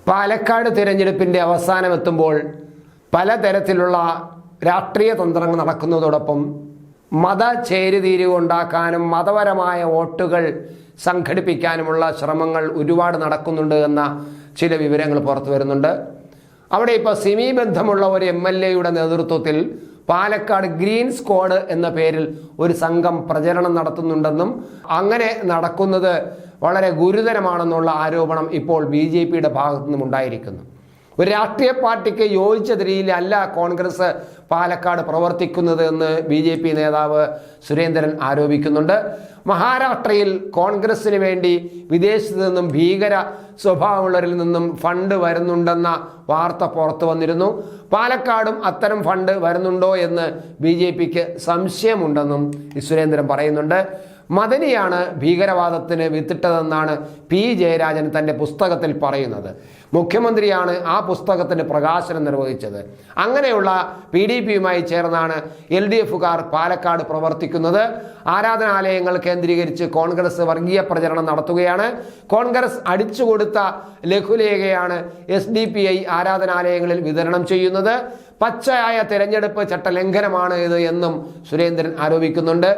പാലക്കാട് തിരഞ്ഞെടുപ്പിൻ്റെ അവസാനമെത്തുമ്പോൾ പലതരത്തിലുള്ള രാഷ്ട്രീയ തന്ത്രങ്ങൾ നടക്കുന്നതോടൊപ്പം മതചേരിതിരിവ് ഉണ്ടാക്കാനും മതപരമായ വോട്ടുകൾ സംഘടിപ്പിക്കാനുമുള്ള ശ്രമങ്ങൾ ഒരുപാട് നടക്കുന്നുണ്ട് എന്ന ചില വിവരങ്ങൾ പുറത്തു വരുന്നുണ്ട്. അവിടെ ഇപ്പോൾ സിമി ബന്ധമുള്ള ഒരു MLA-യുടെ നേതൃത്വത്തിൽ പാലക്കാട് ഗ്രീൻ സ്ക്വാഡ് എന്ന പേരിൽ ഒരു സംഘം പ്രചരണം നടത്തുന്നുണ്ടെന്നും അങ്ങനെ നടക്കുന്നത് വളരെ ഗുരുതരമാണെന്നുള്ള ആരോപണം ഇപ്പോൾ BJP-യുടെ ഭാഗത്തു നിന്നും ഉണ്ടായിരിക്കുന്നു. ഒരു രാഷ്ട്രീയ പാർട്ടിക്ക് യോജിച്ച രീതിയിലല്ല കോൺഗ്രസ് പാലക്കാട് പ്രവർത്തിക്കുന്നത് എന്ന് BJP നേതാവ് സുരേന്ദ്രൻ ആരോപിക്കുന്നുണ്ട്. മഹാരാഷ്ട്രയിൽ കോൺഗ്രസിന് വേണ്ടി വിദേശത്ത് നിന്നും ഭീകര സ്വഭാവമുള്ളവരിൽ നിന്നും ഫണ്ട് വരുന്നുണ്ടെന്ന വാർത്ത പുറത്തു വന്നിരുന്നു. പാലക്കാടും അത്തരം ഫണ്ട് വരുന്നുണ്ടോ എന്ന് BJP-ക്ക് സംശയമുണ്ടെന്നും സുരേന്ദ്രൻ പറയുന്നുണ്ട്. മദനിയാണ് ഭീകരവാദത്തിന് വിത്തിട്ടതെന്നാണ് P. ജയരാജൻ തൻ്റെ പുസ്തകത്തിൽ പറയുന്നത്. മുഖ്യമന്ത്രിയാണ് ആ പുസ്തകത്തിന് പ്രകാശനം നിർവഹിച്ചത്. അങ്ങനെയുള്ള PDP-യുമായി ചേർന്നാണ് LDF-കാർ പാലക്കാട് പ്രവർത്തിക്കുന്നത്. ആരാധനാലയങ്ങൾ കേന്ദ്രീകരിച്ച് കോൺഗ്രസ് വർഗീയ പ്രചരണം നടത്തുകയാണ്. കോൺഗ്രസ് അടിച്ചുകൊടുത്ത ലഘുലേഖയാണ് SDPI ആരാധനാലയങ്ങളിൽ വിതരണം ചെയ്യുന്നത്. പച്ചയായ തെരഞ്ഞെടുപ്പ് ചട്ടലംഘനമാണ് ഇത് എന്നും സുരേന്ദ്രൻ ആരോപിക്കുന്നുണ്ട്.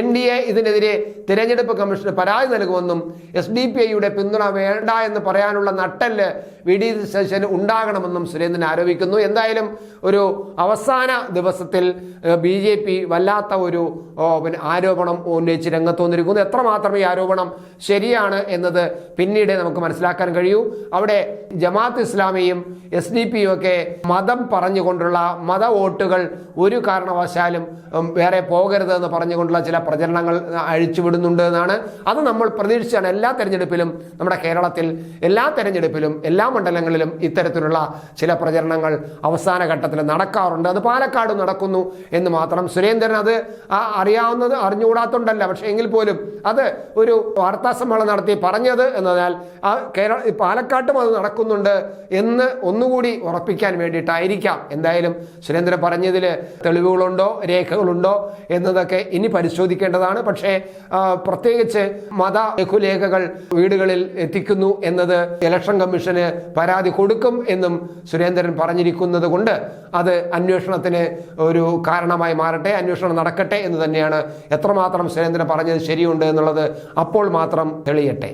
NDA ഇതിനെതിരെ തിരഞ്ഞെടുപ്പ് കമ്മീഷന് പരാതി നൽകുമെന്നും SDPI-യുടെ പിന്തുണ വേണ്ട എന്ന് പറയാനുള്ള നട്ടെല്ല് VD സതീശന് ഉണ്ടാകണമെന്നും സുരേന്ദ്രൻ ആരോപിക്കുന്നു. എന്തായാലും ഒരു അവസാന ദിവസത്തിൽ BJP വല്ലാത്ത ഒരു ആരോപണം ഉന്നയിച്ച് രംഗത്ത് വന്നിരിക്കുന്നു. എത്രമാത്രം ഈ ആരോപണം ശരിയാണ് എന്നത് പിന്നീട് നമുക്ക് മനസ്സിലാക്കാൻ കഴിയൂ. അവിടെ ജമാഅത്ത് ഇസ്ലാമിയും SDPയും ഒക്കെ മതം പറഞ്ഞുകൊണ്ടുള്ള മത വോട്ടുകൾ ഒരു കാരണവശാലും വേറെ പോകരുതെന്ന് പറഞ്ഞുകൊണ്ടുള്ള ചില പ്രചരണങ്ങൾ അഴിച്ചുവിടുന്നുണ്ട് എന്നാണ്. അത് നമ്മൾ പ്രതീക്ഷിച്ചാണ്. എല്ലാ തെരഞ്ഞെടുപ്പിലും നമ്മുടെ കേരളത്തിൽ എല്ലാ തെരഞ്ഞെടുപ്പിലും എല്ലാ മണ്ഡലങ്ങളിലും ഇത്തരത്തിലുള്ള ചില പ്രചരണങ്ങൾ അവസാന ഘട്ടത്തിൽ നടക്കാറുണ്ട്. അത് പാലക്കാട് നടക്കുന്നു എന്ന് മാത്രം. സുരേന്ദ്രൻ അത് അറിയാവുന്നത് അറിഞ്ഞുകൂടാത്തോണ്ടല്ല, പക്ഷേ എങ്കിൽ പോലും അത് ഒരു വാർത്താ സമ്മേളനം നടത്തി പറഞ്ഞത് എന്നതിനാൽ പാലക്കാട്ടും അത് നടക്കുന്നുണ്ട് എന്ന് ഒന്നുകൂടി ഉറപ്പിക്കാൻ വേണ്ടിയിട്ടായിരിക്കാം. എന്തായാലും സുരേന്ദ്രൻ പറഞ്ഞതിൽ തെളിവുകളുണ്ടോ രേഖകളുണ്ടോ എന്നതൊക്കെ ഇനി പരിശോധിക്കേണ്ടതാണ്. പക്ഷേ പ്രത്യേകിച്ച് മത ലഘുലേഖകൾ വീടുകളിൽ എത്തിക്കുന്നു എന്നത് ഇലക്ഷൻ കമ്മീഷന് പരാതി കൊടുക്കും എന്നും സുരേന്ദ്രൻ പറഞ്ഞിരിക്കുന്നത് കൊണ്ട് അത് അന്വേഷണത്തിന് ഒരു കാരണമായി മാറട്ടെ, അന്വേഷണം നടക്കട്ടെ എന്ന് തന്നെയാണ്. എത്രമാത്രം സുരേന്ദ്രൻ പറഞ്ഞത് ശരിയുണ്ട് എന്നുള്ളത് അപ്പോൾ മാത്രം തെളിയട്ടെ.